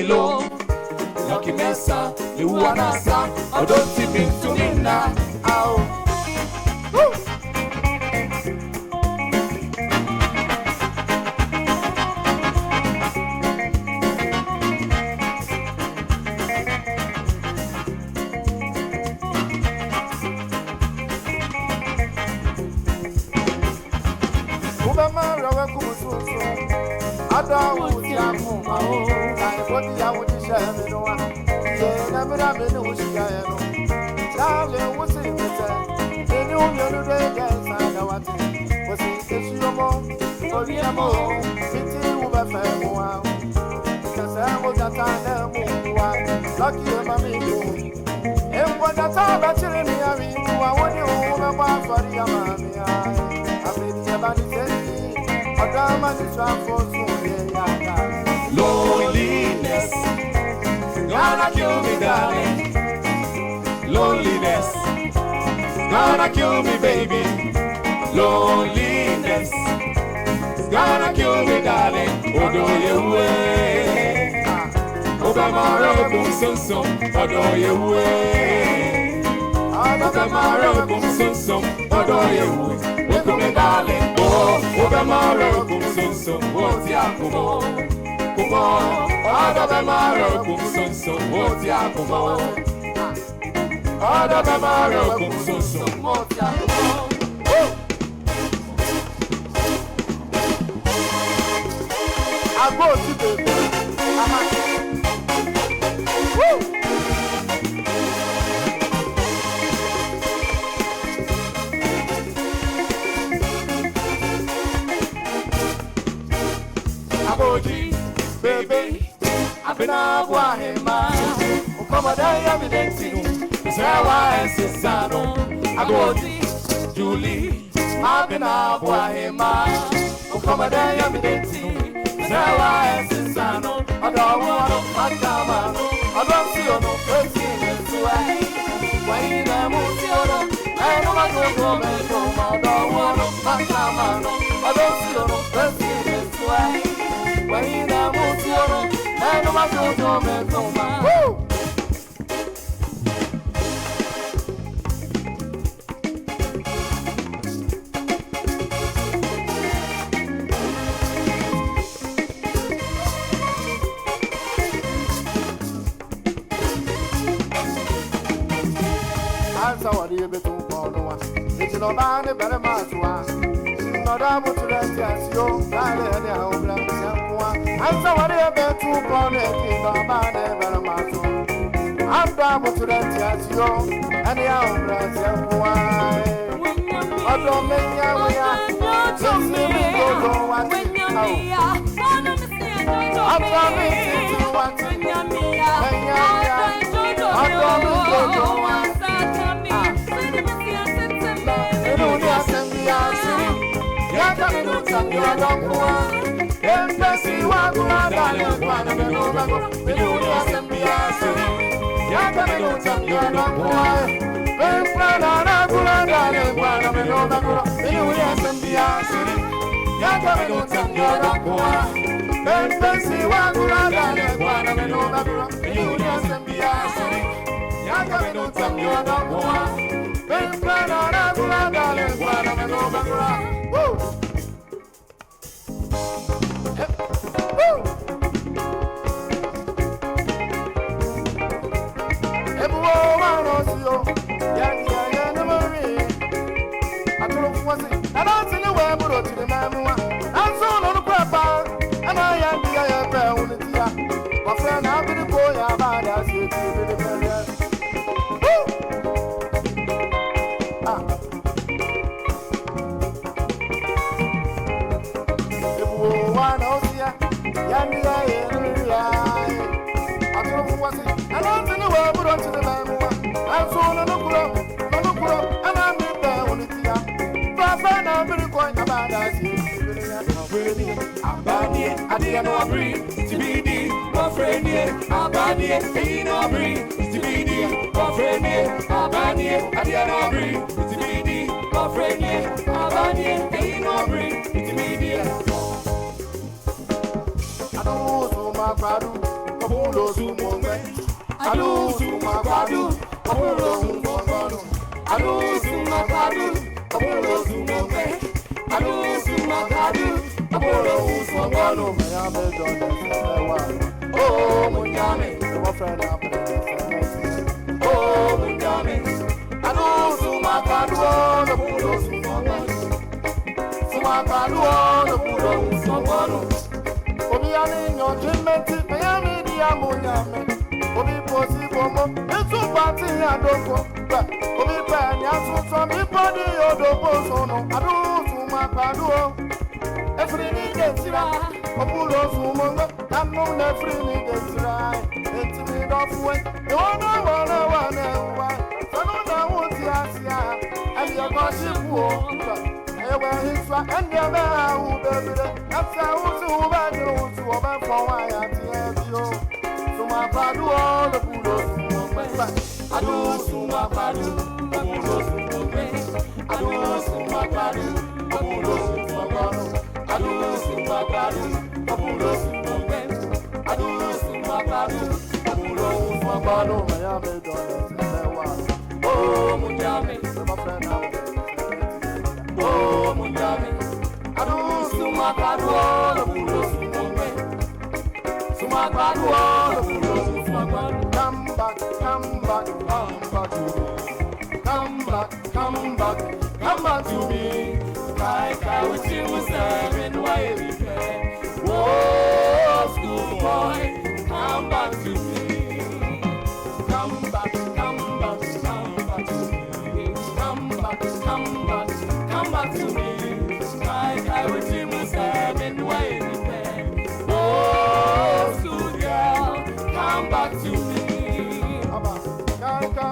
me low. Lucky Mensah, the Wanasa, or don't see me to me now. Loneliness, gonna kill me, darling. Loneliness, gonna kill me, baby. Loneliness, gonna kill me, darling. Odo yewe, Obamaro bumsum, odo yewe. Obamaro bumsum, odo yewe. Welcome me, darling. Oh, Obamaro bumsum, what's ya kumo? Kumo, Obamaro bumsum, what's ya kumo? Obamaro bumsum, what's ya kumo? I go to the Aboji, baby, I've been a wahema. Ukomada ya midentinu, Zawa and Sisano. Aboji, Julie, I've been a wahema. Ukomada ya midentinu. Zawa and Sisano, I don't want to Makama, I don't feel no person in Sway. When I'm on I know I don't go back home, I don't want to Makama, I don't feel no person in Sway. When I'm on I know I don't go back home. Somebody a bit too far. It's no man, a better man to us. Not able to let us go. I'm somebody a bit too far. No man, a better man to I'm able to let us go. And the hour, why? I don't make ya. Just let me go. What you I'm coming to what Abulo Sumombe, Adu Sumabadu, Abulo Sumabadu, Adu Sumabadu, Abulo Sumombe, Adu Sumabadu, Abulo Sumabadu, Mayame Don, oh, Munyame, my friend, oh, Munyame, Adu Sumabadu, Abulo Sumabadu, Sumabadu, Abulo Sumabadu. Obi ani nyo jimenti me ami di amunyame obi posi bomo etu pati adoko ba obi pa nya sunso mi podi odopo sono adu suma padu efri ni getira opulo sumongo anu na efri ni getira etimi dofuwe e wona wa sanu na wuti asia ali akosipu ewe hiswa ende me awu bebere afia wusu ubadru su oba fọwa ya tiebio suma padu o lo pulo sumombe adu suma padu o pulo sumombe adu suma padu o pulo sumombe adu suma padu o pulo sumombe adu suma padu o pulo sumombe ya me do sewa o munyame ma frena oh, Munyame, Adu Sumakadua, the Buddha Sumombe, Sumakadua, the Buddha Sumombe, come back, come back, come back, come back, come back to me. Kai, with you was serving why we pay. Oh, school boy, come back to me. Come back, come back, come back to me. Come back, come back. Come back to me, I wish you must have been waiting. Oh, sweet girl, come back to me. I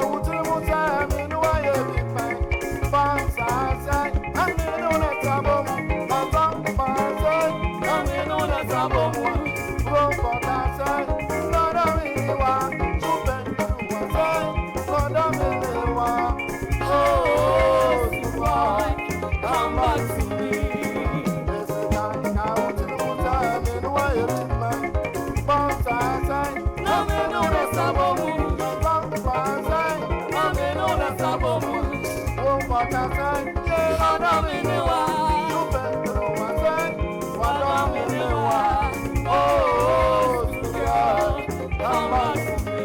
wish you must have been waiting. Bounce outside, I'm in on a trouble. I'm in on a trouble. Go for that side, not a really one. You better do one, not a really one. Oh, boy. Come back to me. Yes, I want to know time in the way of my bounce outside. I'm in on a sabomu. Bounce outside. I'm in on a sabomu. Oh, what outside? Yeah, I'm in the way. You better know what's right. What I'm in the way. Oh, girl, come back to me.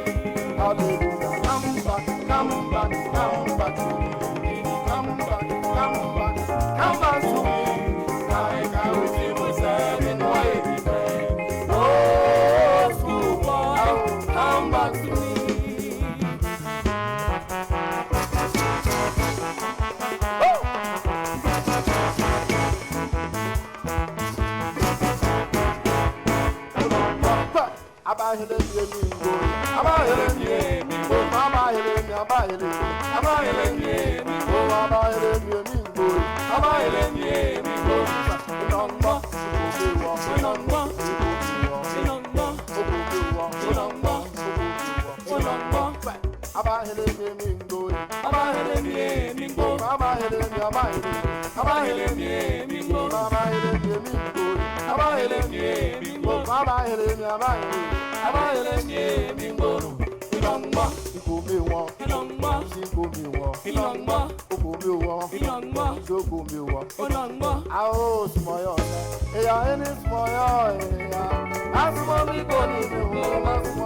Hallelujah. Come back, come back, come back to me. Come back, come back. Come back to me, I wish you was serving waiting. Oh, school boy, come back to me. About him, about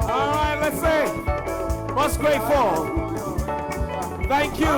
all right, let's say, what's grateful? Thank you.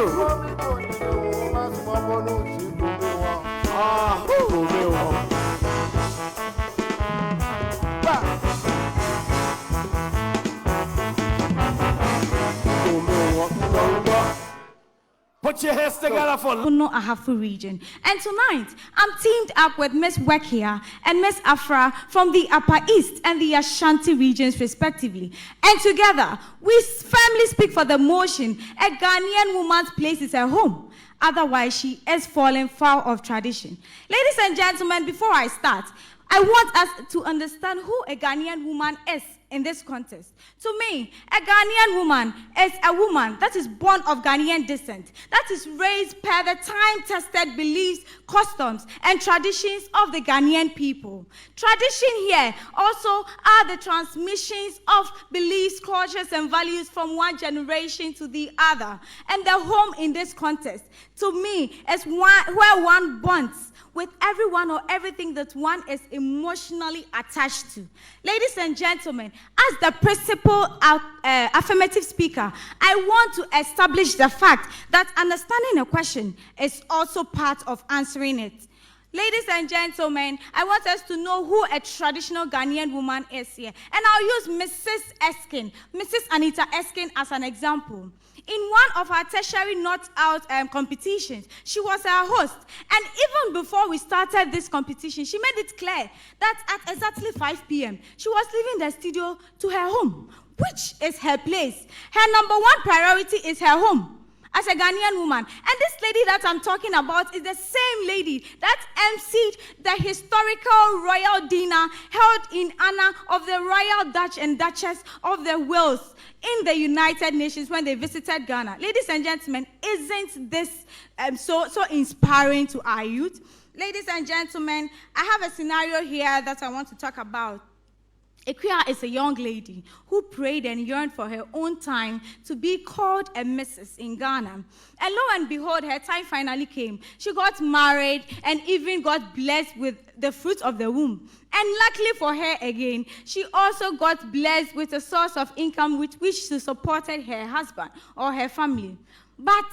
Put your hands together for No Ahafu region. And tonight, I'm teamed up with Miss Wekia and Miss Afra from the Upper East and the Ashanti regions, respectively. And together, we firmly speak for the motion: a Ghanaian woman's place is her home. Otherwise, she is falling foul of tradition. Ladies and gentlemen, before I start, I want us to understand who a Ghanaian woman is in this contest. To me, a Ghanaian woman is a woman that is born of Ghanaian descent, that is raised per the time-tested beliefs, customs, and traditions of the Ghanaian people. Tradition here also are the transmissions of beliefs, cultures, and values from one generation to the other. And the home in this contest, to me, is where one bonds with everyone or everything that one is emotionally attached to. Ladies and gentlemen, as the principal affirmative speaker, I want to establish the fact that understanding a question is also part of answering it. Ladies and gentlemen, I want us to know who a traditional Ghanaian woman is here. And I'll use Mrs. Eskin, Mrs. Anita Eskin as an example. In one of her tertiary not-out competitions, she was a host. And even before we started this competition, she made it clear that at exactly 5 p.m., she was leaving the studio to her home, which is her place. Her number one priority is her home as a Ghanaian woman. And this lady that I'm talking about is the same lady that emceed the historical royal dinner held in honor of the Royal Dutch and Duchess of the Wales in the United Nations when they visited Ghana. Ladies and gentlemen, isn't this so inspiring to our youth? Ladies and gentlemen, I have a scenario here that I want to talk about. Equia is a young lady who prayed and yearned for her own time to be called a Mrs. in Ghana. And lo and behold, her time finally came. She got married and even got blessed with the fruit of the womb. And luckily for her again, she also got blessed with a source of income with which she supported her husband or her family. But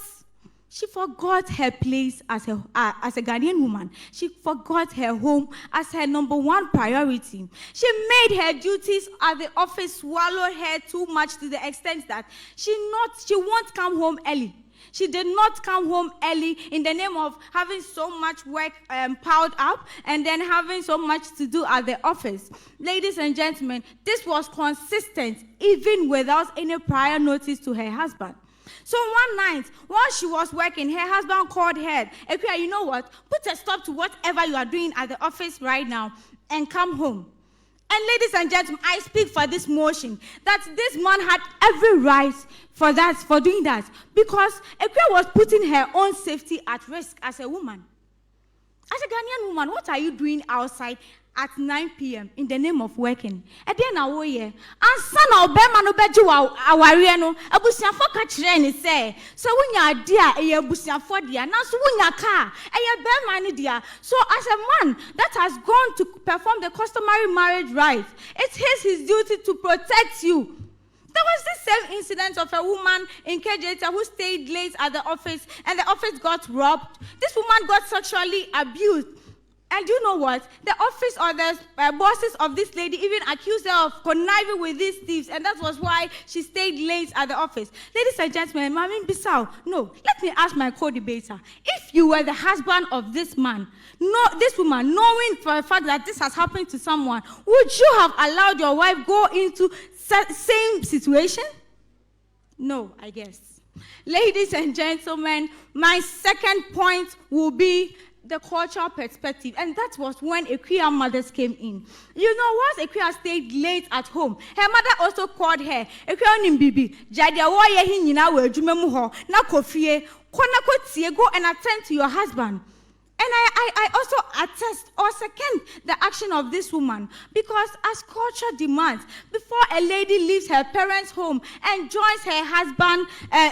she forgot her place as a Ghanaian woman. She forgot her home as her number one priority. She made her duties at the office swallow her too much to the extent that she won't come home early. She did not come home early in the name of having so much work piled up and then having so much to do at the office. Ladies and gentlemen, this was consistent even without any prior notice to her husband. So one night, while she was working, her husband called her. Equia, you know what? Put a stop to whatever you are doing at the office right now and come home. And ladies and gentlemen, I speak for this motion that this man had every right for doing that, because Equia was putting her own safety at risk as a woman. As a Ghanaian woman, what are you doing outside at 9 p.m. in the name of working? And then I woye, and son of Bema no beju awariano, abusiafo ka kire ni say, so when you dia e abusiafo dia, na so when you car, e Bema ni dia. So as a man that has gone to perform the customary marriage rites, it's his duty to protect you. There was this same incident of a woman in KJT who stayed late at the office and the office got robbed. This woman got sexually abused. And you know what? The office or the bosses of this lady even accused her of conniving with these thieves, and that was why she stayed late at the office. Ladies and gentlemen, Mami Bissau, no, let me ask my co-debater. If you were the husband of this man, this woman, knowing for a fact that this has happened to someone, would you have allowed your wife go into same situation? No, I guess. Ladies and gentlemen, my second point will be the cultural perspective, and that was when Equia mothers came in. You know, once Equia stayed late at home, her mother also called her. Equia nimbibi, jadia wo ye hi nyina we adwuma mu ho na kofie, kona kotie, go and attend to your husband. And I also attest or second the action of this woman, because as culture demands, before a lady leaves her parents' home and joins her husband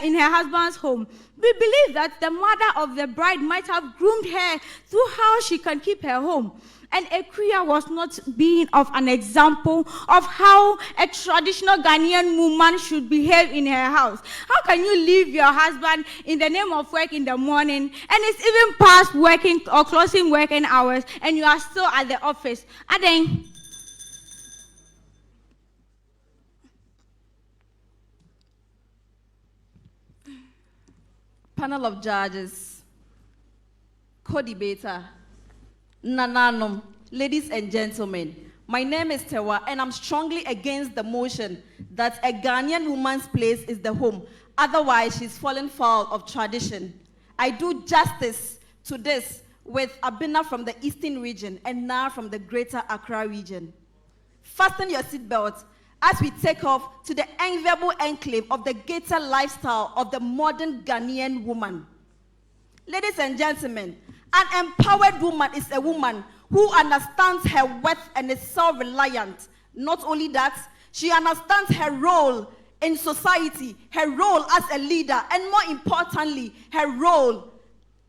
in her husband's home, we believe that the mother of the bride might have groomed her through how she can keep her home. And Equia was not being of an example of how a traditional Ghanaian woman should behave in her house. How can you leave your husband in the name of work in the morning, and it's even past working or closing working hours, and you are still at the office? And then, panel of judges, co-debater, Nananom, ladies and gentlemen, my name is Tewa, and I'm strongly against the motion that a Ghanaian woman's place is the home. Otherwise, she's fallen foul of tradition. I do justice to this with Abina from the Eastern region and Nar from the Greater Accra region. Fasten your seatbelt as we take off to the enviable enclave of the gated lifestyle of the modern Ghanaian woman. Ladies and gentlemen, an empowered woman is a woman who understands her worth and is self-reliant. Not only that, she understands her role in society, her role as a leader, and more importantly, her role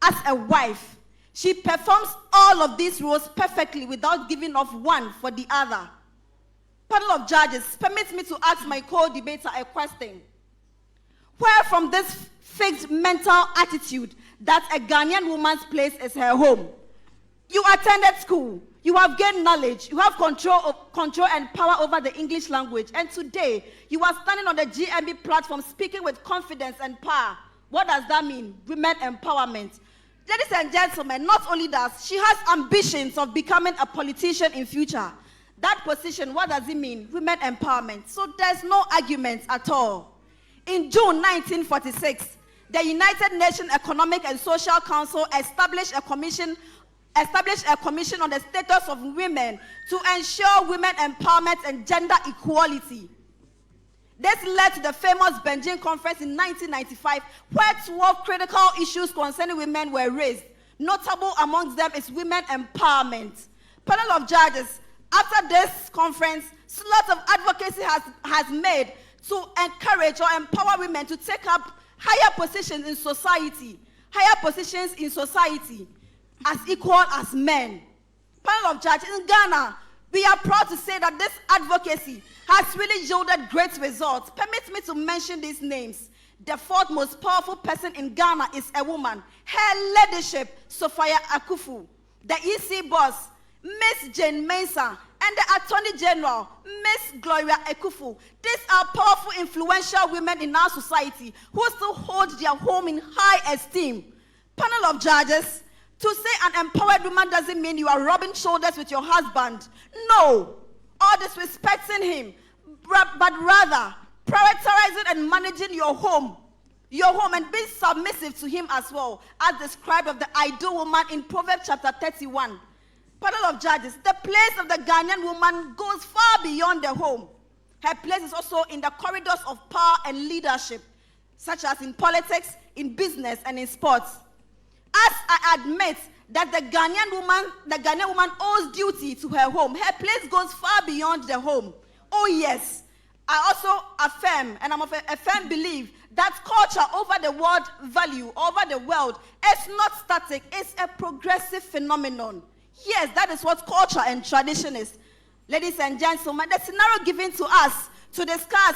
as a wife. She performs all of these roles perfectly without giving off one for the other. Panel of judges, permit me to ask my co-debater a question. Where from this fixed mental attitude that a Ghanaian woman's place is her home? You attended school, you have gained knowledge, you have control and power over the English language, and today you are standing on the GMB platform speaking with confidence and power. What does that mean? Women empowerment. Ladies and gentlemen, not only does she has ambitions of becoming a politician in future. That position, what does it mean? Women empowerment. So there's no argument at all. In June 1946, the United Nations Economic and Social Council established a commission on the status of women to ensure women empowerment and gender equality. This led to the famous Beijing Conference in 1995, where 12 critical issues concerning women were raised. Notable amongst them is women empowerment. Panel of judges, after this conference, lots of advocacy has made to encourage or empower women to take up higher positions in society as equal as men. Panel of judges, in Ghana, we are proud to say that this advocacy has really yielded great results. Permit me to mention these names. The fourth most powerful person in Ghana is a woman. Her leadership, Sophia Akufu. The EC boss, Miss Jane Mensah, and the Attorney General, Miss Gloria Ekufu. These are powerful, influential women in our society who still hold their home in high esteem. Panel of judges, to say an empowered woman doesn't mean you are rubbing shoulders with your husband. No, or disrespecting him, but rather prioritizing and managing your home and being submissive to him as well, as described of the ideal woman in Proverbs chapter 31. Panel of judges, the place of the Ghanaian woman goes far beyond the home. Her place is also in the corridors of power and leadership, such as in politics, in business, and in sports. As I admit that the Ghanaian woman owes duty to her home, her place goes far beyond the home. Oh yes, I also affirm, and I'm of a firm belief, that culture over the world value, over the world, is not static, it's a progressive phenomenon. Yes, that is what culture and tradition is. Ladies and gentlemen, the scenario given to us to discuss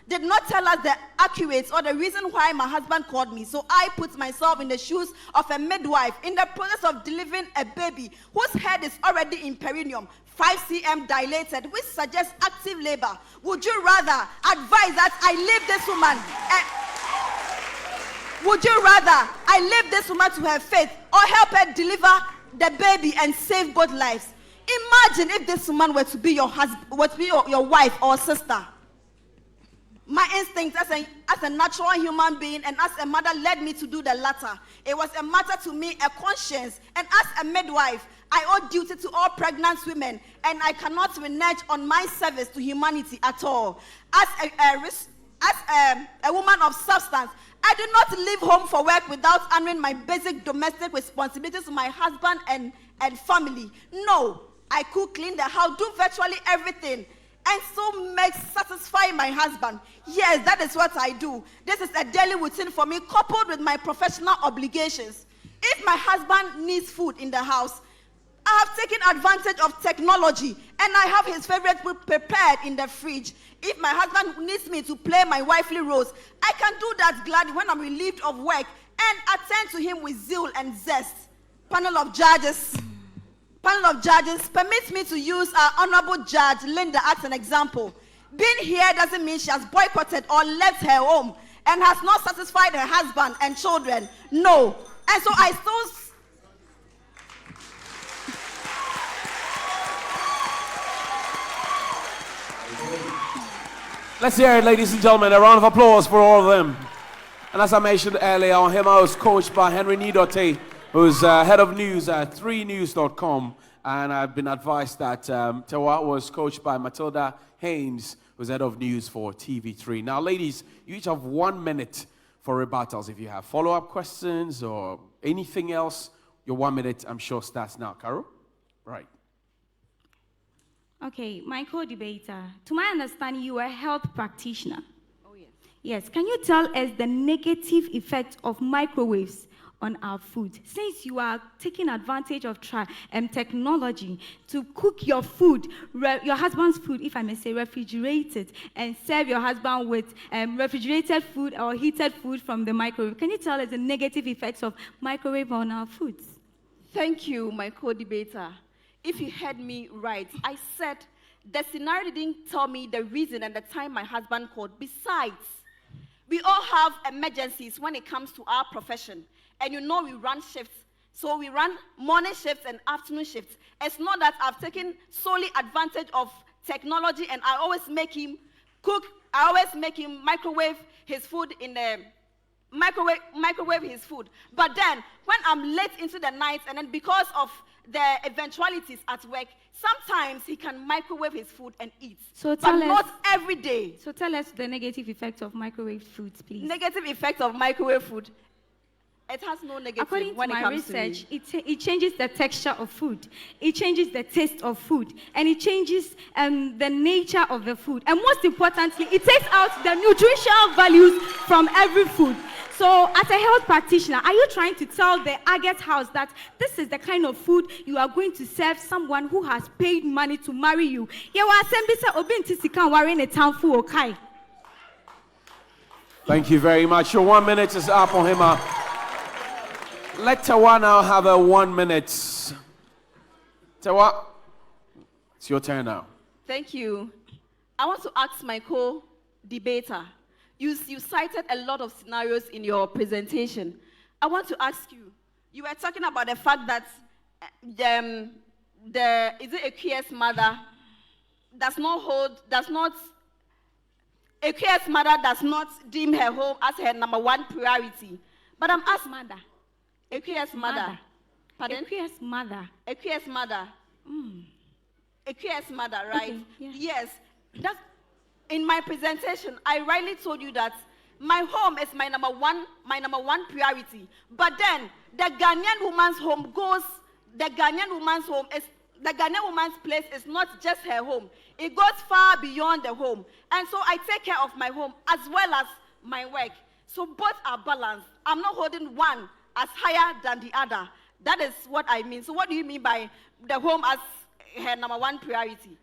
did not tell us the accurate or the reason why my husband called me. So I put myself in the shoes of a midwife in the process of delivering a baby whose head is already in perineum, 5 cm dilated, which suggests active labor. Would you rather advise that I leave this woman? Would you rather I leave this woman to her fate or help her deliver the baby and save both lives? Imagine if this woman were to be your husband, were to be your wife or sister. My instinct as a natural human being and as a mother led me to do the latter. It was a matter to me, a conscience, and as a midwife, I owe duty to all pregnant women, and I cannot renege on my service to humanity at all. As a woman of substance, I do not leave home for work without honoring my basic domestic responsibilities to my husband and family. No, I cook, clean the house, do virtually everything, and so satisfy my husband. Yes, that is what I do. This is a daily routine for me, coupled with my professional obligations. If my husband needs food in the house, I have taken advantage of technology, and I have his favorite food prepared in the fridge. If my husband needs me to play my wifely roles, I can do that gladly when I'm relieved of work and attend to him with zeal and zest. Panel of judges, permit me to use our honorable judge Linda as an example. Being here doesn't mean she has boycotted or left her home and has not satisfied her husband and children. No. And so I still... Let's hear it, ladies and gentlemen. A round of applause for all of them. And as I mentioned earlier, on him I was coached by Henry Nidote, who's head of news at 3news.com And I've been advised that Tewa was coached by Matilda Haynes, who's head of news for TV3. Now, ladies, you each have 1 minute for rebuttals. If you have follow-up questions or anything else, your 1 minute, I'm sure, starts now. Carol? Right. Okay, my co-debater. To my understanding, you are a health practitioner. Oh, yes. Yes, can you tell us the negative effect of microwaves on our food? Since you are taking advantage of technology to cook your food, your husband's food, if I may say, refrigerate it, and serve your husband with refrigerated food or heated food from the microwave. Can you tell us the negative effects of microwave on our foods? Thank you, my co-debater. If you heard me right, I said the scenario didn't tell me the reason and the time my husband called. Besides, we all have emergencies when it comes to our profession. And you know we run shifts. So we run morning shifts and afternoon shifts. It's not that I've taken solely advantage of technology and I always make him cook. I always make him microwave his food in the microwave his food. But then when I'm late into the night and then because of the eventualities at work, sometimes he can microwave his food and eat. So but not every day. So tell us the negative effects of microwave foods, please. Negative effects of microwave food. It has no negative. According when to it my comes research, to it changes the texture of food, it changes the taste of food, and it changes the nature of the food. And most importantly, it takes out the nutritional values from every food. So, as a health practitioner, are you trying to tell the Agate house that this is the kind of food you are going to serve someone who has paid money to marry you? Thank you very much. Your 1 minute is up on him. Let Tewa now have a 1 minute. Tewa, it's your turn now. Thank you. I want to ask my co-debater. You cited a lot of scenarios in your presentation. I want to ask you, you were talking about the fact that a queer's mother a queer's mother does not deem her home as her number one priority. But I'm asking mother. A queer's mother. Pardon? A queer's mother. A queer's mother. A queer's mother, right? Okay, yeah. Yes. That's, in my presentation, I rightly told you that my home is my number one priority. But then the Ghanaian woman's home the Ghanaian woman's place is not just her home. It goes far beyond the home. And so I take care of my home as well as my work. So both are balanced. I'm not holding one as higher than the other. That is what I mean. So what do you mean by the home as her number one priority?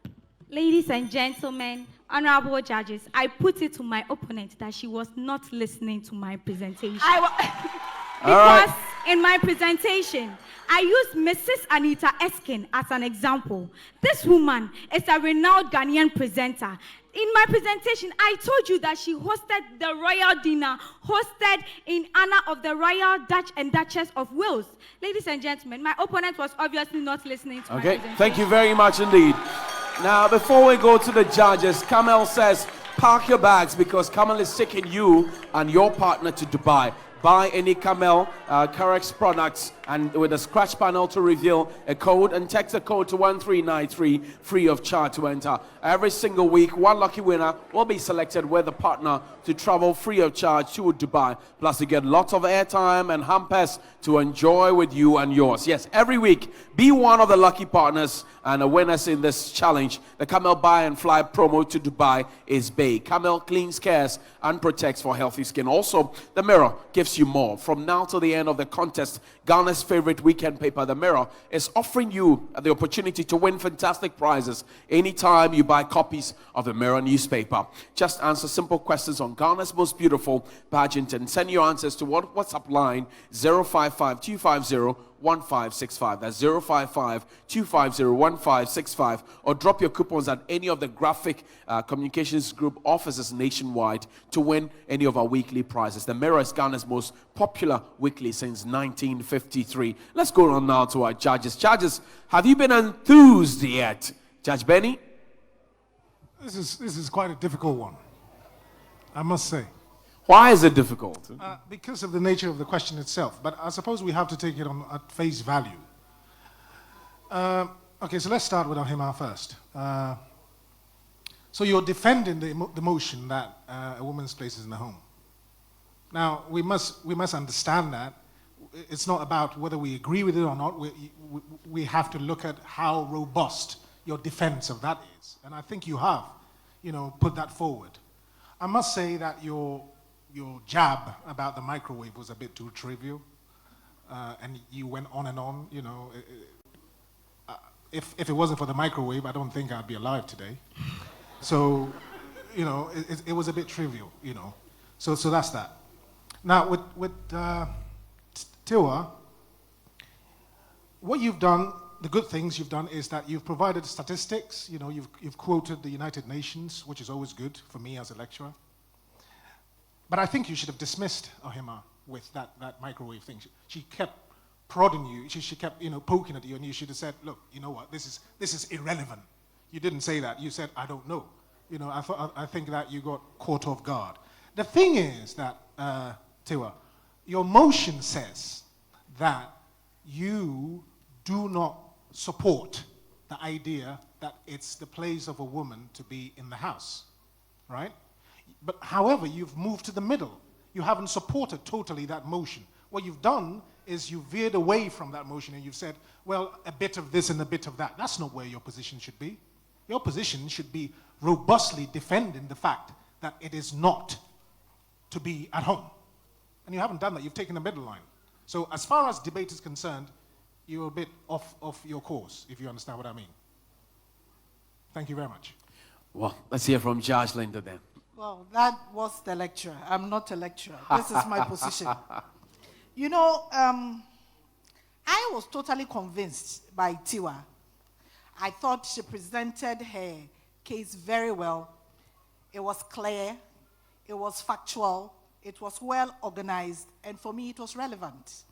Ladies and gentlemen, honorable judges, I put it to my opponent that she was not listening to my presentation. Because in my presentation, I used Mrs. Anita Eskin as an example. This woman is a renowned Ghanaian presenter. In my presentation, I told you that she hosted the royal dinner, hosted in honor of the Royal Dutch and Duchess of Wales. Ladies and gentlemen, my opponent was obviously not listening to my presentation. Thank you very much indeed. Now, before we go to the judges, Kamel says, park your bags because Kamel is taking you and your partner to Dubai. Buy any Camel Carex products and with a scratch panel to reveal a code and text the code to 1393 free of charge to enter. Every single week, one lucky winner will be selected with a partner to travel free of charge to Dubai. Plus, you get lots of airtime and hampers to enjoy with you and yours. Yes, every week, be one of the lucky partners and the winners in this challenge. The Camel Buy and Fly promo to Dubai is big. Camel cleans, cares, and protects for healthy skin. Also, the Mirror gives you more. From now to the end of the contest, Ghana's favorite weekend paper, The Mirror, is offering you the opportunity to win fantastic prizes anytime you buy copies of the Mirror newspaper. Just answer simple questions on Ghana's most beautiful pageant and send your answers to WhatsApp line 055-250-1565. That's 055-250-1565. Or drop your coupons at any of the Graphic Communications Group offices nationwide to win any of our weekly prizes. The Mirror is Ghana's most popular weekly since 1953. Let's go on now to our judges. Judges, have you been enthused yet? Judge Benny? This is quite a difficult one, I must say. Why is it difficult? Because of the nature of the question itself. But I suppose we have to take it at face value. Okay, so let's start with Ohima first. So you're defending the motion that a woman's place is in the home. Now, we must understand that it's not about whether we agree with it or not. We have to look at how robust your defense of that is. And I think you have, put that forward. I must say that your jab about the microwave was a bit too trivial. And you went on and on, If it wasn't for the microwave, I don't think I'd be alive today. So, it was a bit trivial, So that's that. Now, with Tiwa, what you've done, the good things you've done is that you've provided statistics. You've quoted the United Nations, which is always good for me as a lecturer. But I think you should have dismissed Ohima with that microwave thing. She kept prodding you. She kept, poking at you, and you should have said, "Look, you know what? This is irrelevant." You didn't say that. You said, "I don't know." I think that you got caught off guard. The thing is that, Tiwa, your motion says that you do not support the idea that it's the place of a woman to be in the house, right? But however, you've moved to the middle. You haven't supported totally that motion. What you've done is you veered away from that motion and you've said, well, a bit of this and a bit of that. That's not where your position should be. Your position should be robustly defending the fact that it is not to be at home. And you haven't done that. You've taken the middle line. So as far as debate is concerned, you're a bit off your course, if you understand what I mean. Thank you very much. Well, let's hear from Judge Linda then. Well, that was the lecturer. I'm not a lecturer. This is my position. I was totally convinced by Tiwa. I thought she presented her case very well. It was clear, it was factual, it was well organized, and for me it was relevant.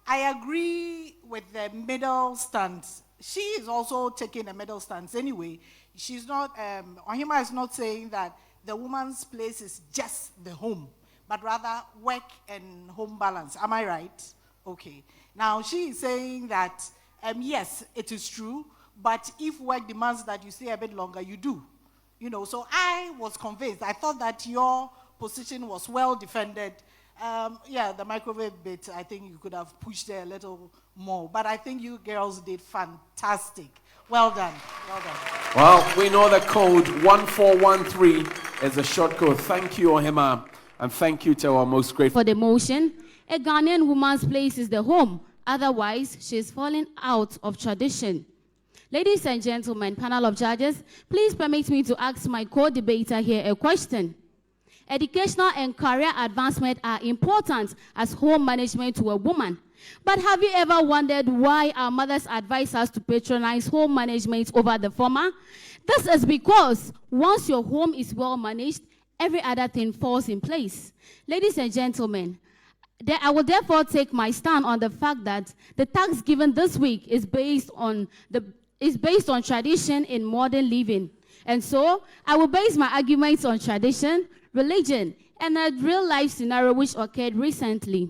I agree with the middle stance. She is also taking a middle stance anyway. She's not, Ohima is not saying that the woman's place is just the home, but rather work and home balance. Am I right? Okay. Now, she is saying that, yes, it is true, but if work demands that you stay a bit longer, you do. So I was convinced. I thought that your position was well defended. The microwave bit, I think you could have pushed there a little more, but I think you girls did fantastic. Well done. Well done. Well, we know the code 1413 is a short code. Thank you, Ohima, and thank you to our most grateful. For the motion, a Ghanaian woman's place is the home. Otherwise, she is falling out of tradition. Ladies and gentlemen, panel of judges, please permit me to ask my co-debater here a question. Educational and career advancement are important as home management to a woman. But have you ever wondered why our mothers advise us to patronize home management over the former? This is because once your home is well managed, every other thing falls in place. Ladies and gentlemen, I will therefore take my stand on the fact that the tax given this week is based on tradition in modern living. And so I will base my arguments on tradition, religion, and a real-life scenario which occurred recently.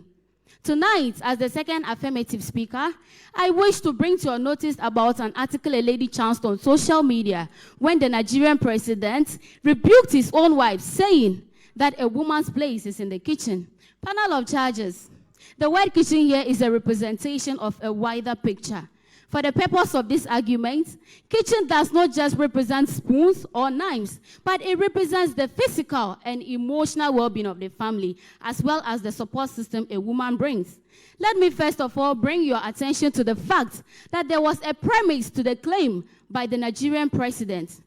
Tonight, as the second affirmative speaker, I wish to bring to your notice about an article a lady chanced on social media when the Nigerian president rebuked his own wife, saying that a woman's place is in the kitchen. Panel of judges, the word kitchen here is a representation of a wider picture. For the purpose of this argument, kitchen does not just represent spoons or knives, but it represents the physical and emotional well-being of the family, as well as the support system a woman brings. Let me first of all bring your attention to the fact that there was a premise to the claim by the Nigerian president.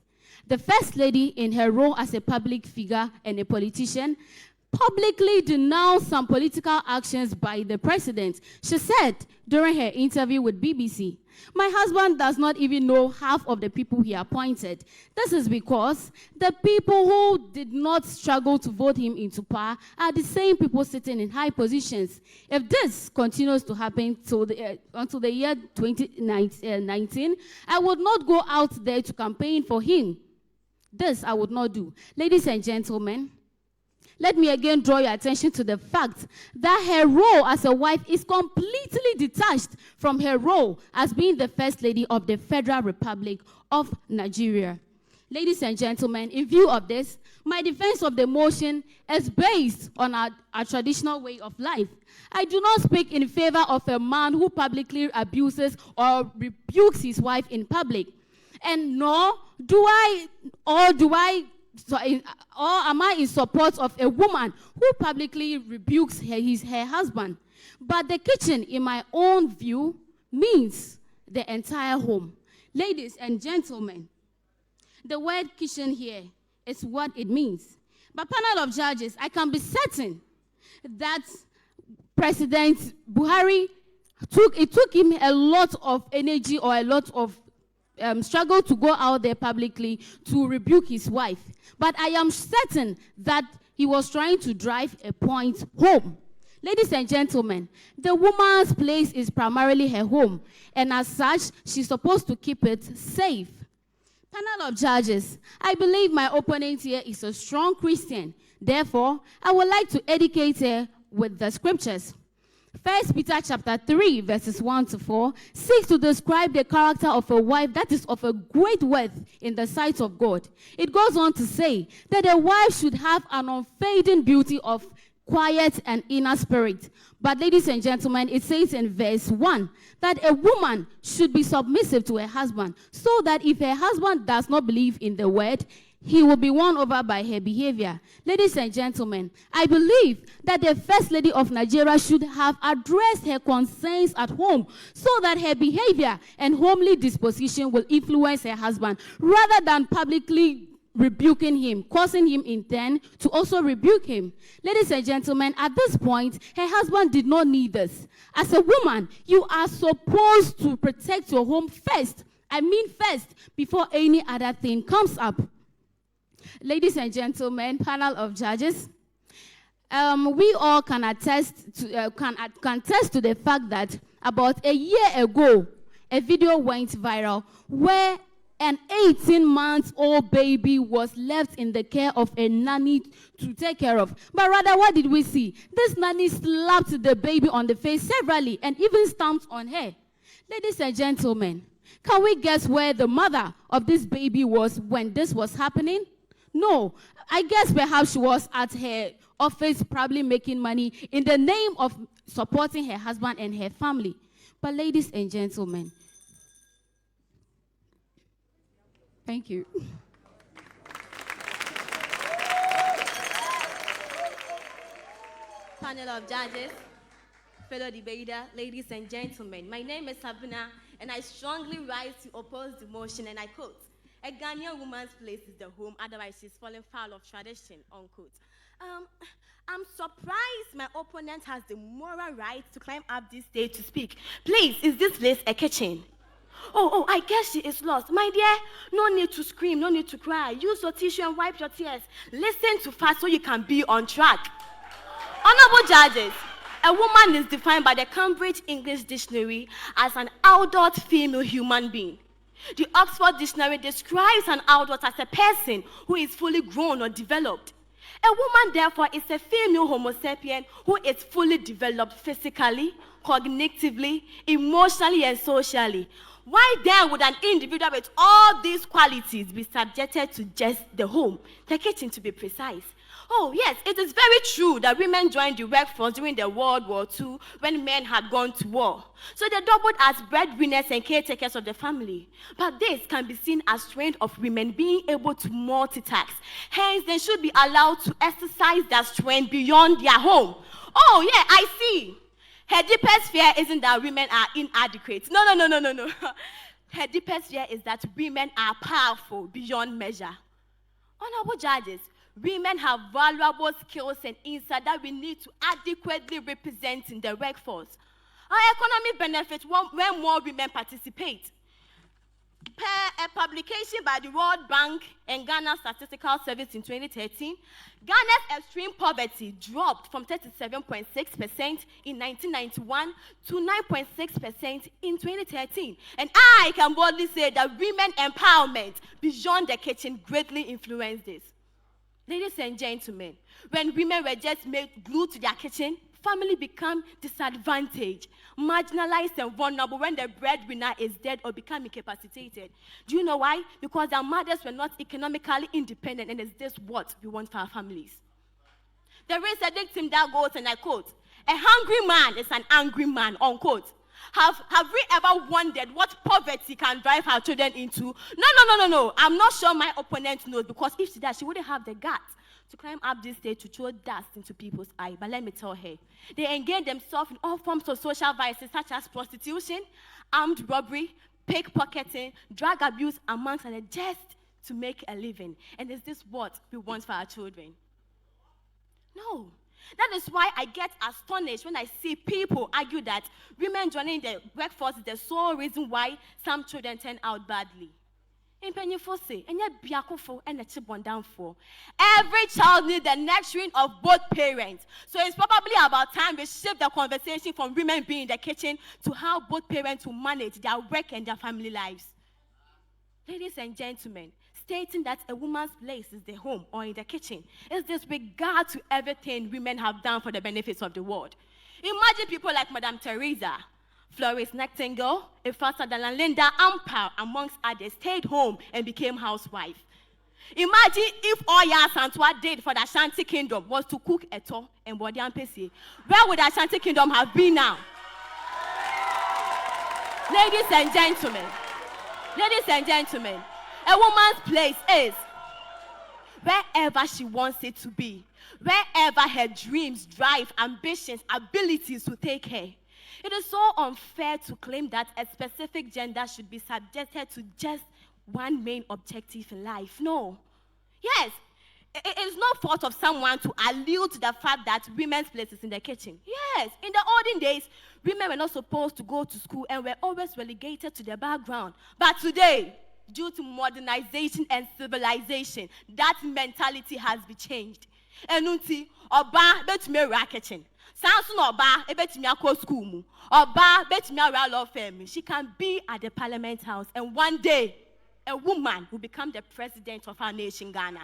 The First Lady, in her role as a public figure and a politician, publicly denounced some political actions by the president. She said during her interview with BBC, "My husband does not even know half of the people he appointed. This is because the people who did not struggle to vote him into power are the same people sitting in high positions. If this continues to happen until the year 2019, I would not go out there to campaign for him. This I would not do." Ladies and gentlemen, let me again draw your attention to the fact that her role as a wife is completely detached from her role as being the First Lady of the Federal Republic of Nigeria. Ladies and gentlemen, in view of this, my defense of the motion is based on our traditional way of life. I do not speak in favor of a man who publicly abuses or rebukes his wife in public. And nor am I in support of a woman who publicly rebukes her husband. But the kitchen, in my own view, means the entire home. Ladies and gentlemen, the word kitchen here is what it means. But panel of judges, I can be certain that President Buhari took him a lot of energy or a lot of struggle to go out there publicly to rebuke his wife. But I am certain that he was trying to drive a point home. Ladies and gentlemen, the woman's place is primarily her home, and as such, she's supposed to keep it safe. Panel of judges, I believe my opponent here is a strong Christian. Therefore, I would like to educate her with the scriptures. 1 Peter chapter 3, verses 1 to 4, seeks to describe the character of a wife that is of a great worth in the sight of God. It goes on to say that a wife should have an unfading beauty of quiet and inner spirit. But ladies and gentlemen, it says in verse 1 that a woman should be submissive to her husband, so that if her husband does not believe in the word, he will be won over by her behavior. Ladies and gentlemen, I believe that the First Lady of Nigeria should have addressed her concerns at home so that her behavior and homely disposition will influence her husband rather than publicly rebuking him, causing him in turn to also rebuke him. Ladies and gentlemen, at this point, her husband did not need this. As a woman, you are supposed to protect your home first. I mean first, before any other thing comes up. Ladies and gentlemen, panel of judges, we all can attest to the fact that about a year ago, a video went viral where an 18-month-old baby was left in the care of a nanny to take care of. But rather, what did we see? This nanny slapped the baby on the face severally and even stamped on her. Ladies and gentlemen, can we guess where the mother of this baby was when this was happening? No, I guess perhaps she was at her office probably making money in the name of supporting her husband and her family. But ladies and gentlemen, thank you. Panel of judges, fellow debater, ladies and gentlemen, my name is Sabina, and I strongly rise to oppose the motion, and I quote, "A Ghanaian woman's place is the home, otherwise she's falling foul of tradition," unquote. I'm surprised my opponent has the moral right to climb up this stage to speak. Please, is this place a kitchen? Oh, I guess she is lost. My dear, no need to scream, no need to cry. Use your tissue and wipe your tears. Listen to fast so you can be on track. Honorable judges, a woman is defined by the Cambridge English Dictionary as an adult female human being. The Oxford Dictionary describes an adult as a person who is fully grown or developed. A woman, therefore, is a female Homo sapien who is fully developed physically, cognitively, emotionally, and socially. Why then would an individual with all these qualities be subjected to just the home, the kitchen to be precise? Oh yes, it is very true that women joined the workforce during the World War II when men had gone to war. So they doubled as breadwinners and caretakers of the family. But this can be seen as strength of women being able to multitask. Hence, they should be allowed to exercise their strength beyond their home. Oh yeah, I see. Her deepest fear isn't that women are inadequate. No. Her deepest fear is that women are powerful beyond measure. Honorable judges, women have valuable skills and insight that we need to adequately represent in the workforce. Our economy benefits when more women participate. Per a publication by the World Bank and Ghana Statistical Service in 2013, Ghana's extreme poverty dropped from 37.6% in 1991 to 9.6% in 2013. And I can boldly say that women empowerment beyond the kitchen greatly influenced this. Ladies and gentlemen, when women were just made glued to their kitchen, family become disadvantaged, marginalized and vulnerable when the breadwinner is dead or become incapacitated. Do you know why? Because their mothers were not economically independent, and is this what we want for our families? There is a dictum that goes, and I quote, "A hungry man is an angry man," unquote. Have we ever wondered what poverty can drive our children into? No. I'm not sure my opponent knows, because if she does, she wouldn't have the guts to climb up this stage to throw dust into people's eyes. But let me tell her, they engage themselves in all forms of social vices such as prostitution, armed robbery, pickpocketing, drug abuse, amongst others, just to make a living. And is this what we want for our children? No. That is why I get astonished when I see people argue that women joining the workforce is the sole reason why some children turn out badly. Every child needs the nurturing of both parents. So it's probably about time we shift the conversation from women being in the kitchen to how both parents will manage their work and their family lives. Ladies and gentlemen, stating that a woman's place is the home or in the kitchen is disregard to everything women have done for the benefits of the world. Imagine people like Madame Teresa, Florence Nightingale, Effa Sutherland, Linda Ampere, amongst others, stayed home and became housewife. Imagine if all Santua did for the Ashanti Kingdom was to cook eto and body and pesi. Where would the Ashanti Kingdom have been now? Ladies and gentlemen, a woman's place is wherever she wants it to be, wherever her dreams, drive, ambitions, abilities will take her. It is so unfair to claim that a specific gender should be subjected to just one main objective in life. No. Yes, it is no fault of someone to allude to the fact that women's place is in the kitchen. Yes, in the olden days, women were not supposed to go to school and were always relegated to the background. But today, due to modernization and civilization, that mentality has been changed. Enunti, oba betumi ra kitchen. Sansu no oba betumi akọ school mu. Oba betumi ra law firm. She can be at the Parliament House, and one day, a woman will become the president of our nation, Ghana.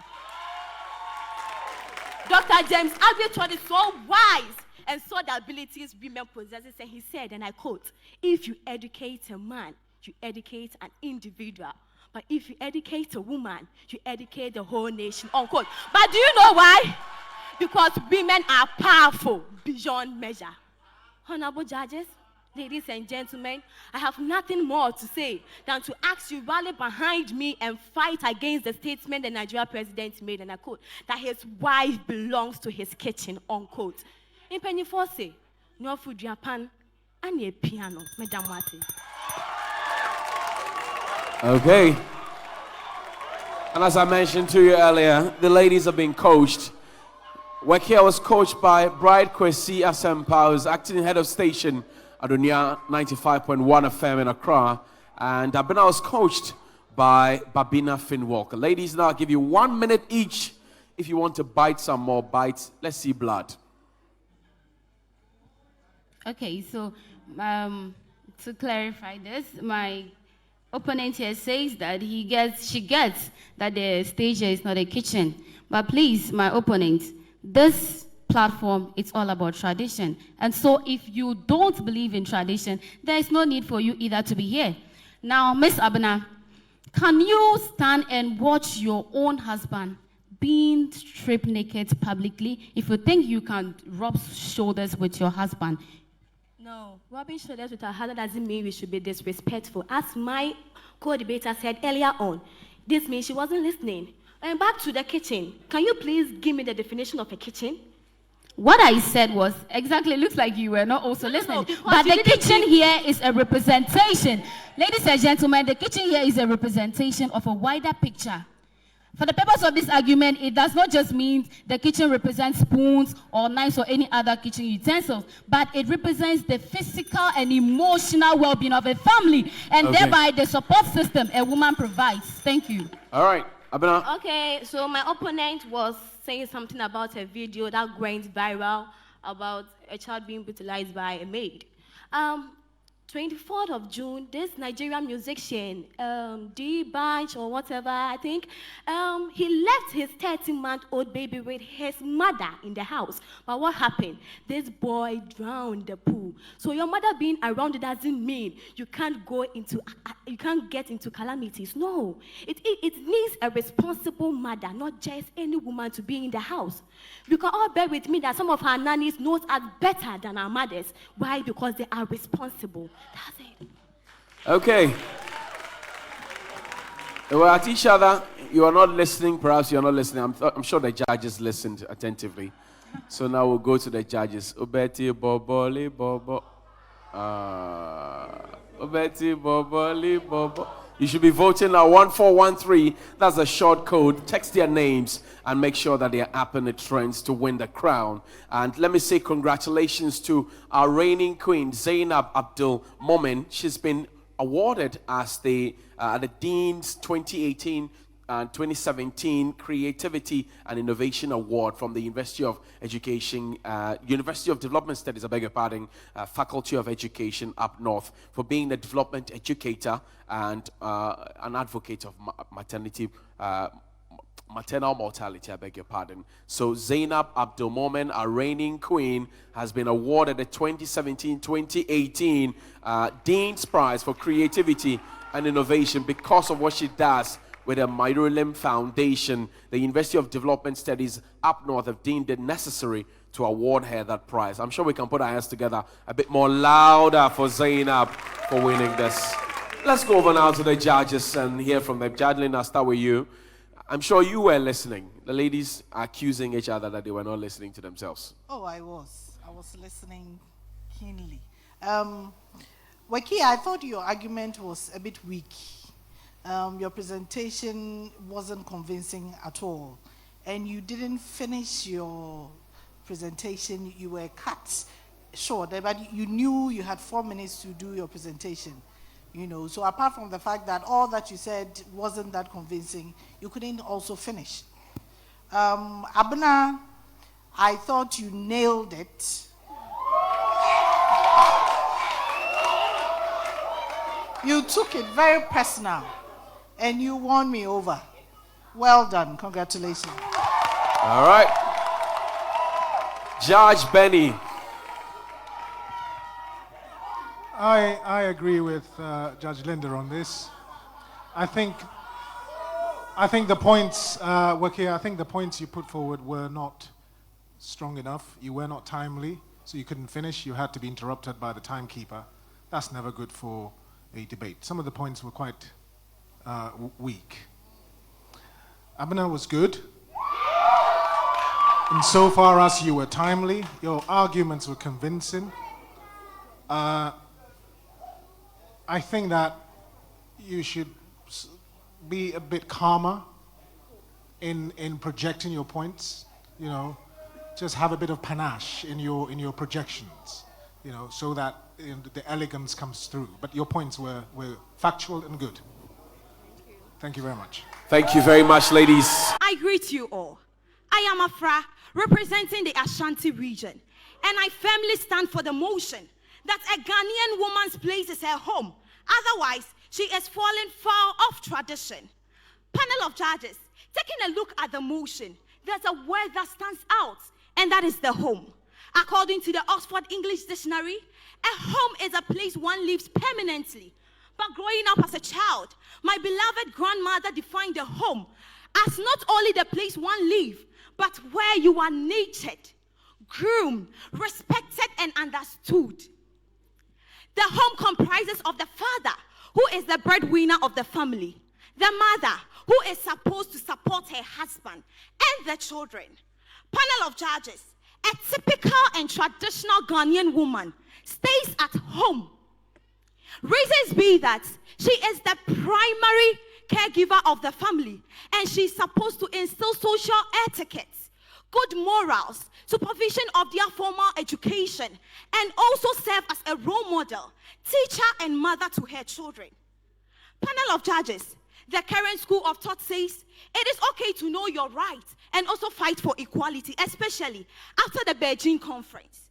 Dr. James Agriton is so wise and saw the abilities women possess, and he said, and I quote, "If you educate a man, you educate an individual. But if you educate a woman, you educate the whole nation," unquote. But do you know why? Because women are powerful beyond measure. Honorable judges, ladies and gentlemen, I have nothing more to say than to ask you rally behind me and fight against the statement the Nigerian president made, and I quote, that his wife belongs to his kitchen, unquote. In Penny Force, no food Japan, and a piano, Madam Wati. Okay. And as I mentioned to you earlier, the ladies are being coached. Wekia was coached by Bride Kwesi Asempa, who's acting head of station at Adunia 95.1 FM in Accra. And Abena was coached by Babina Finwalker. Ladies, now I'll give you 1 minute each. If you want to bite some more bites, let's see blood. Okay, so to clarify this, my opponent here says that she gets that the stage is not a kitchen. But please, my opponent, this platform, it's all about tradition. And so if you don't believe in tradition, there is no need for you either to be here. Now, Miss Abena, can you stand and watch your own husband being stripped naked publicly if you think you can rub shoulders with your husband? No, rubbing shoulders with our husband doesn't mean we should be disrespectful. As my co-debater said earlier on, this means she wasn't listening. And back to the kitchen. Can you please give me the definition of a kitchen? What I said was exactly, looks like you were not also listening. But the kitchen here is a representation. Ladies and gentlemen, the kitchen here is a representation of a wider picture. For the purpose of this argument, it does not just mean the kitchen represents spoons or knives or any other kitchen utensils, but it represents the physical and emotional well-being of a family, and thereby the support system a woman provides. Thank you. All right, Abena. Okay, so my opponent was saying something about a video that went viral about a child being brutalized by a maid. 24th of June, this Nigerian musician, D Bunch or whatever, I think, he left his 13-month-old baby with his mother in the house. But what happened? This boy drowned the pool. So your mother being around doesn't mean you can't get into calamities. No, it needs a responsible mother, not just any woman to be in the house. You can all bear with me that some of our nannies know us better than our mothers. Why? Because they are responsible. That's it. Okay. We're at each other. You are not listening. Perhaps you are not listening. I'm sure the judges listened attentively. So now we'll go to the judges. Obeti boboli bobo. Obeti boboli bobo. You should be voting now. 1413. That's a short code. Text their names and make sure that they are up in the trends to win the crown. And let me say congratulations to our reigning queen, Zainab Abdul Momin. She's been awarded as the Dean's 2018 and 2017 Creativity and Innovation Award from the University of Education, University of Development Studies, I beg your pardon, Faculty of Education up north, for being a development educator and an advocate of maternal mortality, I beg your pardon. So Zainab Abdul Momen, our reigning queen, has been awarded the 2017-2018 Dean's Prize for Creativity and Innovation because of what she does with the Myrolim Foundation. The University of Development Studies up north have deemed it necessary to award her that prize. I'm sure we can put our hands together a bit more louder for Zainab for winning this. Let's go over now to the judges and hear from them. Jadlin, I'll start with you. I'm sure you were listening. The ladies are accusing each other that they were not listening to themselves. Oh, I was listening keenly. Waki, I thought your argument was a bit weak. Your presentation wasn't convincing at all. And you didn't finish your presentation. You were cut short, but you knew you had 4 minutes to do your presentation. You know, so apart from the fact that all that you said wasn't that convincing, you couldn't also finish. Abena, I thought you nailed it. You took it very personal, and you won me over. Well done. Congratulations. All right. Judge Benny. I agree with Judge Linda on this. I think the points, Waki, I think the points you put forward were not strong enough. You were not timely, so you couldn't finish. You had to be interrupted by the timekeeper. That's never good for a debate. Some of the points were quite weak. Abena was good. Insofar as you were timely, your arguments were convincing. I think that you should be a bit calmer in projecting your points. You know, just have a bit of panache in your projections. You know, so that the elegance comes through. But your points were factual and good. Thank you very much. Thank you very much, ladies. I greet you all. I am Afra, representing the Ashanti region, and I firmly stand for the motion that a Ghanaian woman's place is her home. Otherwise, she is falling foul of tradition. Panel of judges, taking a look at the motion, there's a word that stands out, and that is the home. According to the Oxford English Dictionary, a home is a place one lives permanently. But growing up as a child, my beloved grandmother defined the home as not only the place one lives, but where you are nurtured, groomed, respected, and understood. The home comprises of the father, who is the breadwinner of the family, the mother, who is supposed to support her husband, and the children. Panel of judges, a typical and traditional Ghanaian woman stays at home. Reasons be that she is the primary caregiver of the family, and she's supposed to instill social etiquette, good morals, supervision of their formal education, and also serve as a role model, teacher, and mother to her children. Panel of judges, the current school of thought says it is okay to know your rights and also fight for equality, especially after the Beijing conference.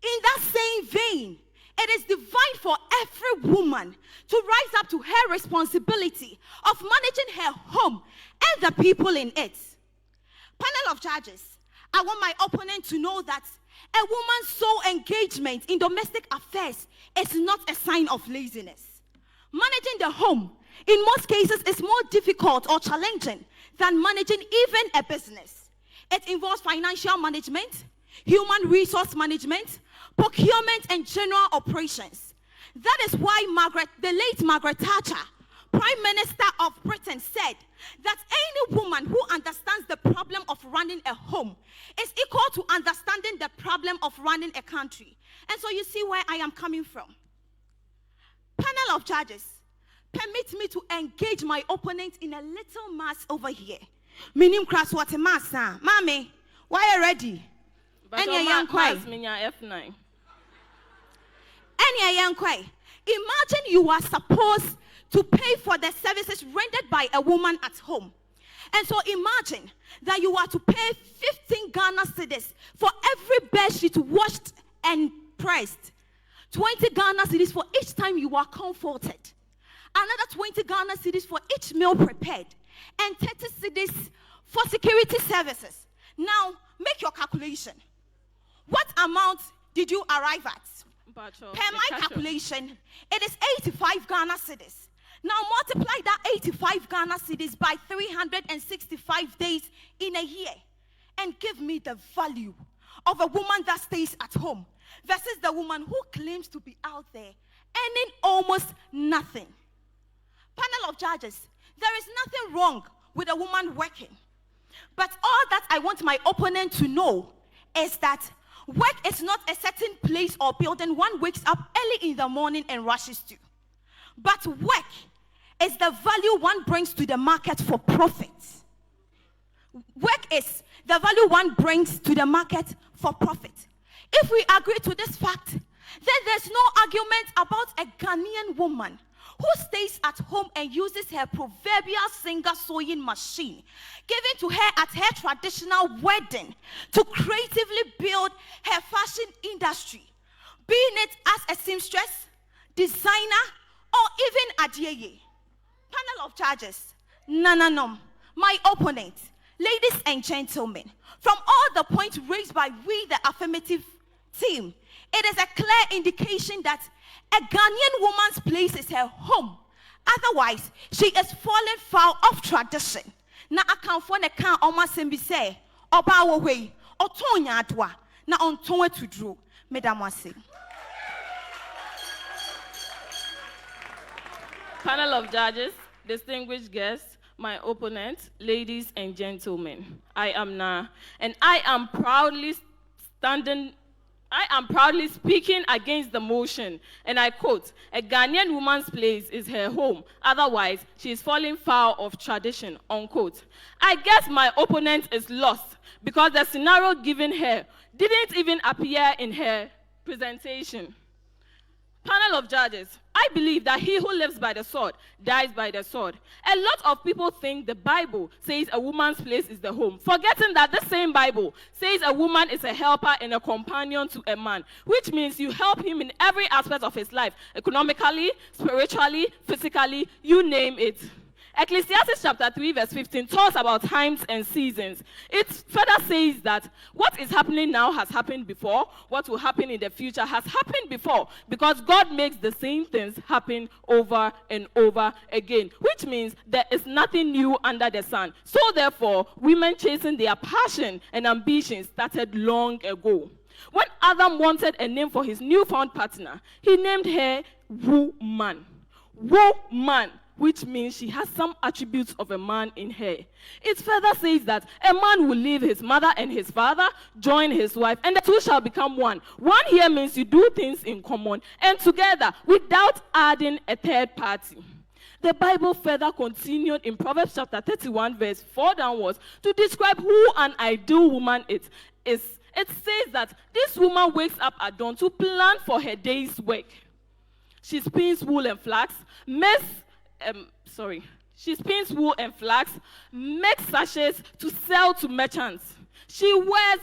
In that same vein, It is divine for every woman to rise up to her responsibility of managing her home and the people in it. Panel of judges, I want my opponent to know that a woman's sole engagement in domestic affairs is not a sign of laziness. Managing the home, in most cases, is more difficult or challenging than managing even a business. It involves financial management, human resource management, procurement, and general operations. That is why the late Margaret Thatcher, Prime Minister of Britain, said that any woman who understands the problem of running a home is equal to understanding the problem of running a country. And so you see where I am coming from. Panel of judges, permit me to engage my opponent in a little mass over here. Minim cross what a mass, Mommy, why are you ready? Any young F9. Any young Imagine you are supposed to pay for the services rendered by a woman at home. And so imagine that you are to pay 15 Ghana cedis for every bed sheet washed and pressed. 20 Ghana cedis for each time you are comforted. Another 20 Ghana cedis for each meal prepared. And 30 cedis for security services. Now, make your calculation. What amount did you arrive at? Per my calculation, it is 85 Ghana cedis. Now multiply that 85 Ghana cedis by 365 days in a year and give me the value of a woman that stays at home versus the woman who claims to be out there earning almost nothing. Panel of judges, there is nothing wrong with a woman working. But all that I want my opponent to know is that work is not a certain place or building one wakes up early in the morning and rushes to. But work is the value one brings to the market for profit. Work is the value one brings to the market for profit. If we agree to this fact, then there's no argument about a Ghanaian woman who stays at home and uses her proverbial singer sewing machine given to her at her traditional wedding to creatively build her fashion industry, being it as a seamstress, designer, or even adieye. Panel of judges, no, my opponent, ladies and gentlemen, from all the points raised by we, the affirmative team, it is a clear indication that a Ghanaian woman's place is her home. Otherwise, she is falling foul of tradition. Na akamfo ne kan omasem bi say, oba wo hwei, oton nya adoa, na onton atuduro. Madam Wase. Panel of judges, distinguished guests, my opponent, ladies and gentlemen, I am Na, and I am proudly speaking against the motion, and I quote, a Ghanaian woman's place is her home, otherwise she is falling foul of tradition, unquote. I guess my opponent is lost because the scenario given her didn't even appear in her presentation. Panel of judges, I believe that he who lives by the sword dies by the sword. A lot of people think the Bible says a woman's place is the home, forgetting that the same Bible says a woman is a helper and a companion to a man, which means you help him in every aspect of his life, economically, spiritually, physically, you name it. Ecclesiastes chapter 3 verse 15 talks about times and seasons. It further says that what is happening now has happened before, what will happen in the future has happened before, because God makes the same things happen over and over again, which means there is nothing new under the sun. So therefore, women chasing their passion and ambition started long ago. When Adam wanted a name for his newfound partner, he named her Woman. Woman, which means she has some attributes of a man in her. It further says that a man will leave his mother and his father, join his wife, and the two shall become one. One here means you do things in common and together without adding a third party. The Bible further continued in Proverbs chapter 31 verse 4 downwards to describe who an ideal woman is. It says that this woman wakes up at dawn to plan for her day's work. She spins wool and flax, She spins wool and flax, makes sachets to sell to merchants. She wears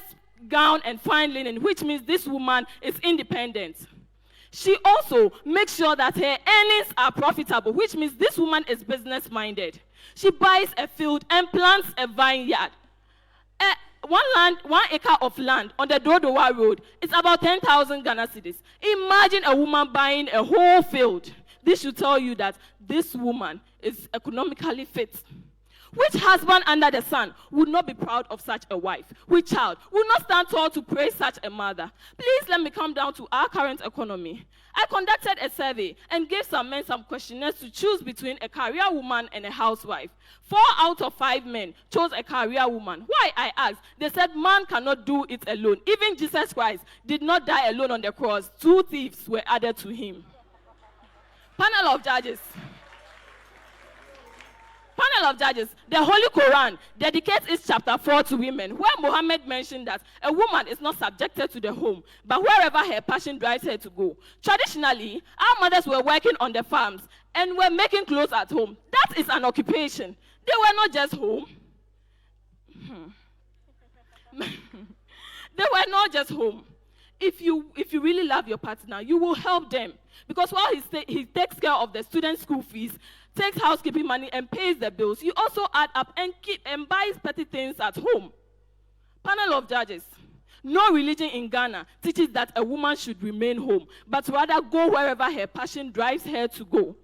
gown and fine linen, which means this woman is independent. She also makes sure that her earnings are profitable, which means this woman is business-minded. She buys a field and plants a vineyard. 1 acre of land on the Dodowa Road is about 10,000 Ghana cedis. Imagine a woman buying a whole field. This should tell you that this woman is economically fit. Which husband under the sun would not be proud of such a wife? Which child would not stand tall to praise such a mother? Please let me come down to our current economy. I conducted a survey and gave some men some questionnaires to choose between a career woman and a housewife. 4 out of 5 men chose a career woman. Why, I asked? They said man cannot do it alone. Even Jesus Christ did not die alone on the cross. 2 thieves were added to him. Panel of judges. Panel of judges, the Holy Quran dedicates its chapter 4 to women, where Muhammad mentioned that a woman is not subjected to the home, but wherever her passion drives her to go. Traditionally, our mothers were working on the farms and were making clothes at home. That is an occupation. They were not just home. They were not just home. If you really love your partner, you will help them. Because while he takes care of the students' school fees, takes housekeeping money and pays the bills, you also add up and buys petty things at home. Panel of judges. No religion in Ghana teaches that a woman should remain home, but rather go wherever her passion drives her to go.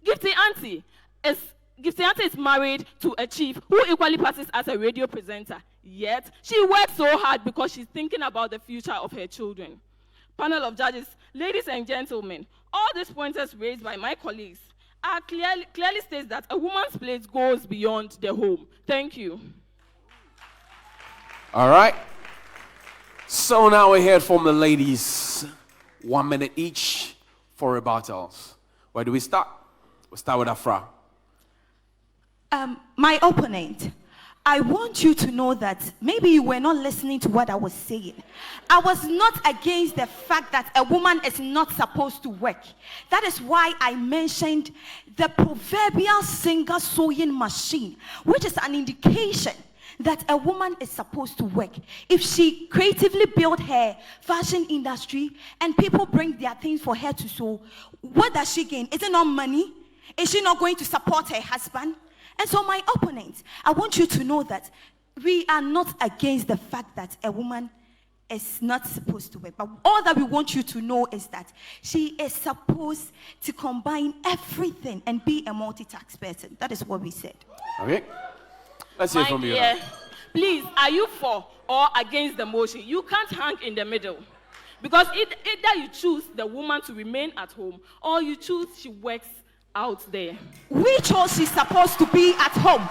Gifty Auntie is married to a chief who equally passes as a radio presenter. Yet, she works so hard because she's thinking about the future of her children. Panel of judges, ladies and gentlemen, all these pointers raised by my colleagues are clearly states that a woman's place goes beyond the home. Thank you. All right. So now we hear from the ladies. 1 minute each for rebuttals. Where do we start? We'll start with Afra. My opponent, I want you to know that maybe you were not listening to what I was saying. I was not against the fact that a woman is not supposed to work. That is why I mentioned the proverbial singer sewing machine, which is an indication that a woman is supposed to work. If she creatively built her fashion industry and people bring their things for her to sew, what does she gain? Is it not money? Is she not going to support her husband? And so my opponent, I want you to know that we are not against the fact that a woman is not supposed to work. But all that we want you to know is that she is supposed to combine everything and be a multitask person. That is what we said. Okay. Let's hear from you dear, now. Please, are you for or against the motion? You can't hang in the middle. Because either you choose the woman to remain at home or you choose she works out there. We chose she's supposed to be at home.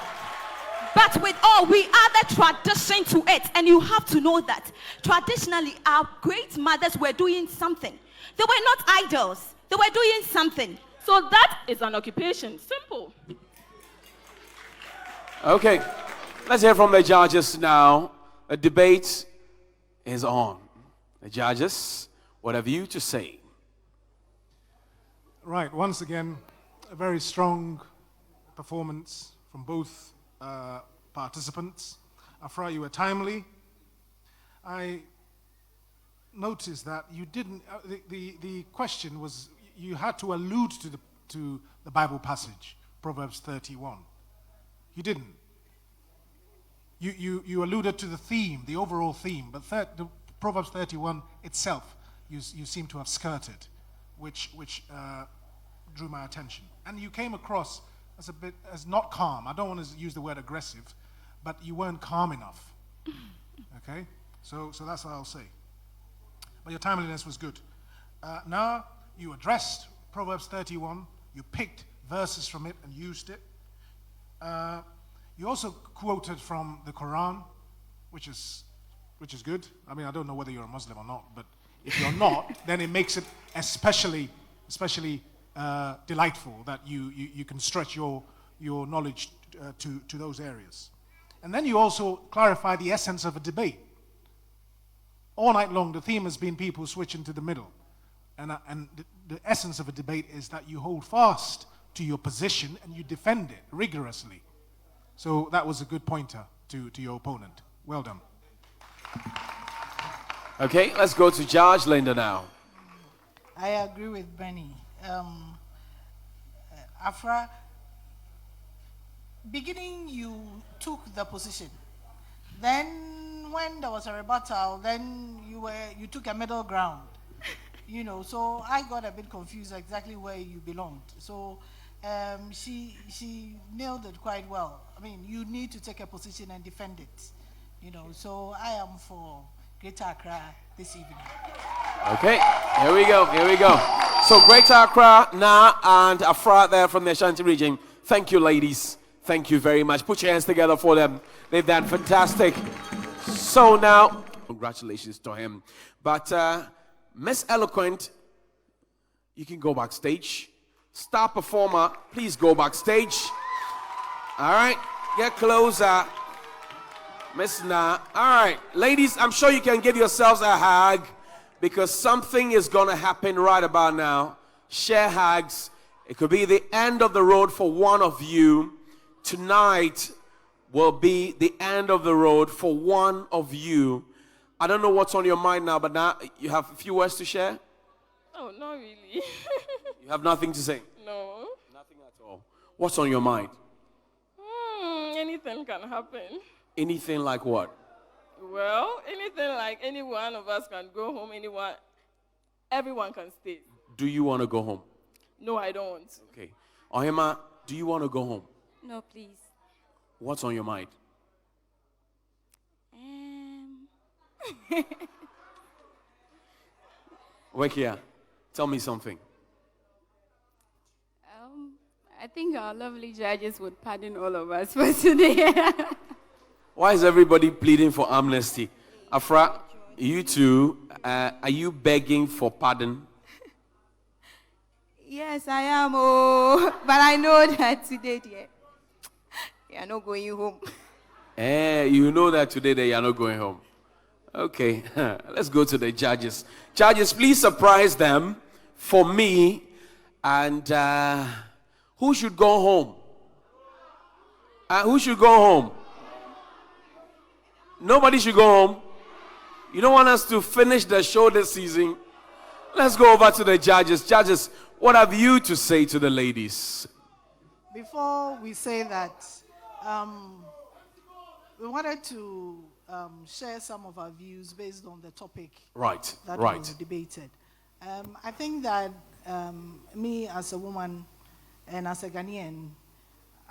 But with all, we add a tradition to it. And you have to know that traditionally, our great mothers were doing something. They were not idols. They were doing something. So that is an occupation. Simple. Okay. Let's hear from the judges now. A debate is on. The judges, what have you to say? Right, once again, a very strong performance from both participants. Afra, you were timely. I noticed that you didn't, the question was, you had to allude to the Bible passage, Proverbs 31. You didn't. You alluded to the theme, the overall theme, but the Proverbs 31 itself, you seem to have skirted, which drew my attention. And you came across as not calm. I don't want to use the word aggressive, but you weren't calm enough. Okay? So that's what I'll say. But your timeliness was good. Now, you addressed Proverbs 31. You picked verses from it and used it. You also quoted from the Quran, which is good. I mean, I don't know whether you're a Muslim or not, but if you're not, then it makes it especially delightful that you can stretch your knowledge to those areas. And then you also clarify the essence of a debate. All night long, the theme has been people switching to the middle. And the essence of a debate is that you hold fast to your position and you defend it rigorously. So that was a good pointer to your opponent. Well done. Okay, let's go to Judge Linda now. I agree with Benny. Afra, beginning you took the position. Then when there was a rebuttal, then you took a middle ground. So I got a bit confused exactly where you belonged. So she nailed it quite well. I mean, you need to take a position and defend it. So I am for Greater Accra this evening. Okay, here we go. So Greater Accra now and Afra there from the Ashanti region. Thank you, ladies. Thank you very much. Put your hands together for them. They've done fantastic. So now, congratulations to him. But Miss Eloquent, you can go backstage. Star performer, please go backstage. All right, get closer. Miss Na. All right, ladies, I'm sure you can give yourselves a hug because something is going to happen right about now. Share hugs. It could be the end of the road for one of you. Tonight will be the end of the road for one of you. I don't know what's on your mind now, but now you have a few words to share? Oh, not really. You have nothing to say? No. Nothing at all. What's on your mind? Anything can happen. Anything like what? Well, anything like any one of us can go home, everyone can stay. Do you want to go home? No, I don't. Okay. Ohima, do you want to go home? No, please. What's on your mind? Wekia, tell me something. I think our lovely judges would pardon all of us for today. Why is everybody pleading for amnesty? Afra, you two, are you begging for pardon? Yes, I am. Oh, but I know that today, dear, you are not going home. You know that today that you are not going home. Okay, let's go to the judges. Judges, please surprise them for me. And who should go home? Who should go home? Nobody should go home. You don't want us to finish the show this season. Let's go over to the judges. Judges, what have you to say to the ladies? Before we say that, we wanted to share some of our views based on the topic that we debated. I think that me as a woman and as a Ghanaian,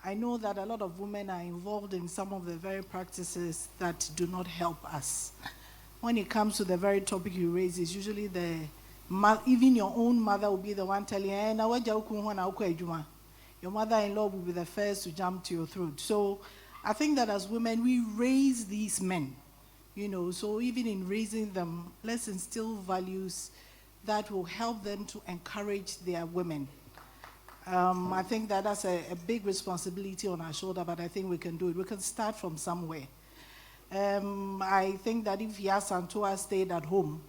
I know that a lot of women are involved in some of the very practices that do not help us. When it comes to the very topic you raise, it's usually even your own mother will be the one telling you, your mother-in-law will be the first to jump to your throat. So I think that as women, we raise these men, so even in raising them, let's instill values that will help them to encourage their women. I think that that's a big responsibility on our shoulder, but I think we can do it. We can start from somewhere. I think that if Yasantua stayed at home,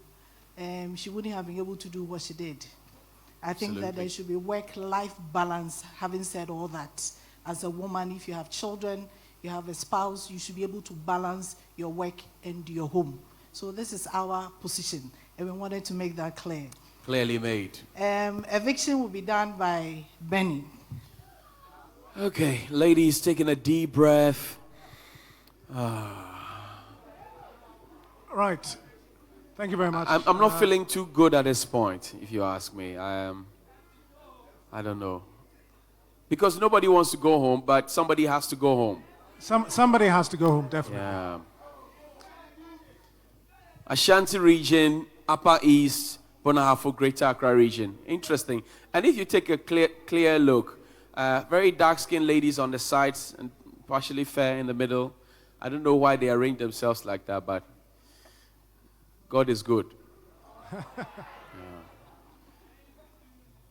she wouldn't have been able to do what she did. I think that there should be work-life balance. Having said all that, as a woman, if you have children, you have a spouse, you should be able to balance your work and your home. So this is our position, and we wanted to make that clear. Clearly made. Eviction will be done by Benny. Okay, ladies, taking a deep breath. Right. Thank you very much. I'm not feeling too good at this point, if you ask me. I don't know. Because nobody wants to go home, but somebody has to go home. Somebody has to go home, definitely. Yeah. Ashanti region, Upper East, Bonahafo, Greater Accra region. Interesting. And if you take a clear look, very dark-skinned ladies on the sides and partially fair in the middle. I don't know why they arrange themselves like that, but God is good. Yeah.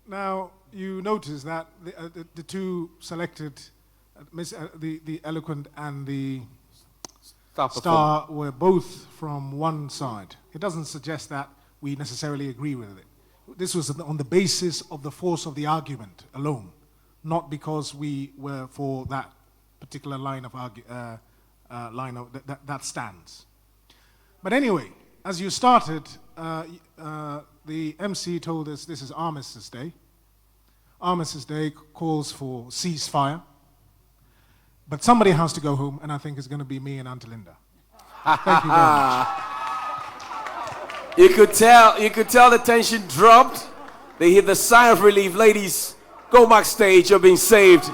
Now, you notice that the two selected, the Eloquent and the Star were both from one side. It doesn't suggest that we necessarily agree with it. This was on the basis of the force of the argument alone, not because we were for that particular line of that stands. But anyway, as you started, the MC told us this is Armistice Day. Armistice Day calls for ceasefire. But somebody has to go home, and I think it's going to be me and Auntie Linda. Thank you very much. You could tell the tension dropped. They hear the sigh of relief. Ladies, go backstage. You're being saved.